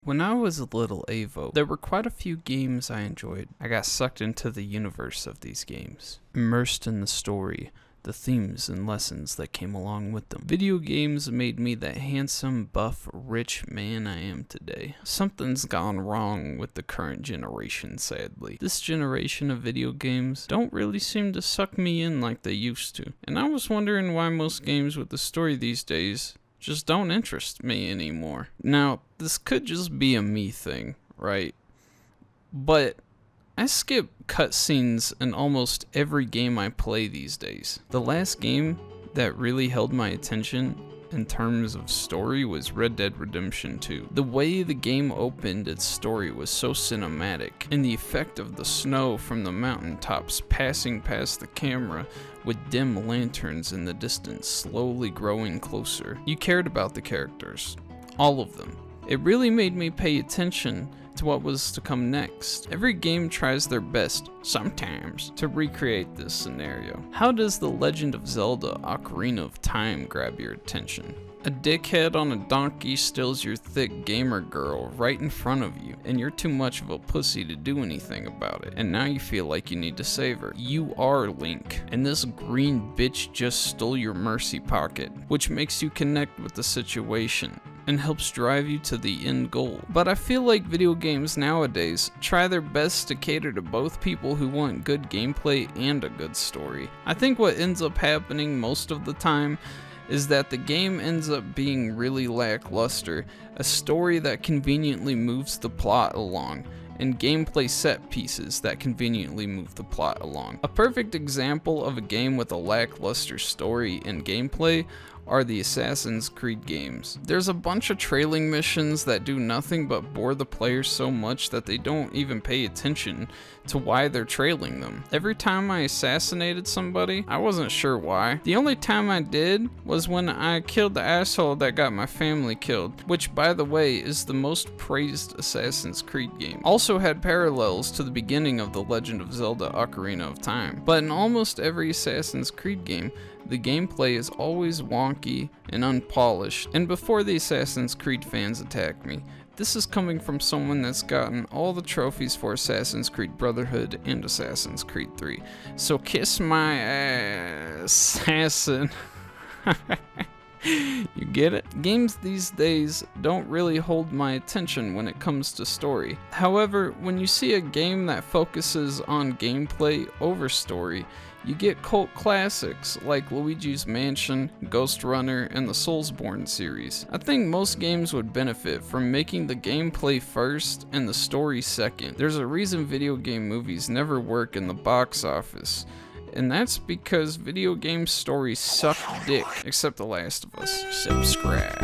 When I was a little Avvoh, there were quite a few games I enjoyed. I got sucked into the universe of these games, immersed in the story, the themes and lessons that came along with them. Video games made me the handsome, buff, rich man I am today. Something's gone wrong with the current generation, sadly. This generation of video games don't really seem to suck me in like they used to. And I was wondering why most games with the story these days just don't interest me anymore. Now, this could just be a me thing, right? But I skip cutscenes in almost every game I play these days. The last game that really held my attention in terms of story was Red Dead Redemption 2. The way the game opened its story was so cinematic, and the effect of the snow from the mountaintops passing past the camera with dim lanterns in the distance slowly growing closer. You cared about the characters, all of them. It really made me pay attention to what was to come next. Every game tries their best, sometimes, to recreate this scenario. How does The Legend of Zelda: Ocarina of Time grab your attention? A dickhead on a donkey steals your thick gamer girl right in front of you, and you're too much of a pussy to do anything about it, and now you feel like you need to save her. You are Link, and this green bitch just stole your mercy pocket, which makes you connect with the situation and helps drive you to the end goal. But I feel like video games nowadays try their best to cater to both people who want good gameplay and a good story. I think what ends up happening most of the time is that the game ends up being really lackluster, a story that conveniently moves the plot along, and gameplay set pieces that conveniently move the plot along. A perfect example of a game with a lackluster story and gameplay are the Assassin's Creed games. There's a bunch of trailing missions that do nothing but bore the player so much that they don't even pay attention to why they're trailing them. Every time I assassinated somebody, I wasn't sure why. The only time I did was when I killed the asshole that got my family killed, which by the way is the most praised Assassin's Creed game. Also had parallels to the beginning of The Legend of Zelda: Ocarina of Time. But in almost every Assassin's Creed game, the gameplay is always wonky and unpolished. And before the Assassin's Creed fans attack me, this is coming from someone that's gotten all the trophies for Assassin's Creed Brotherhood and Assassin's Creed 3. So kiss my ass, assassin. You get it? Games these days don't really hold my attention when it comes to story. However, when you see a game that focuses on gameplay over story, you get cult classics like Luigi's Mansion, Ghost Runner, and the Soulsborne series. I think most games would benefit from making the gameplay first and the story second. There's a reason video game movies never work in the box office, and that's because video game stories suck dick, except The Last of Us. Subscribe.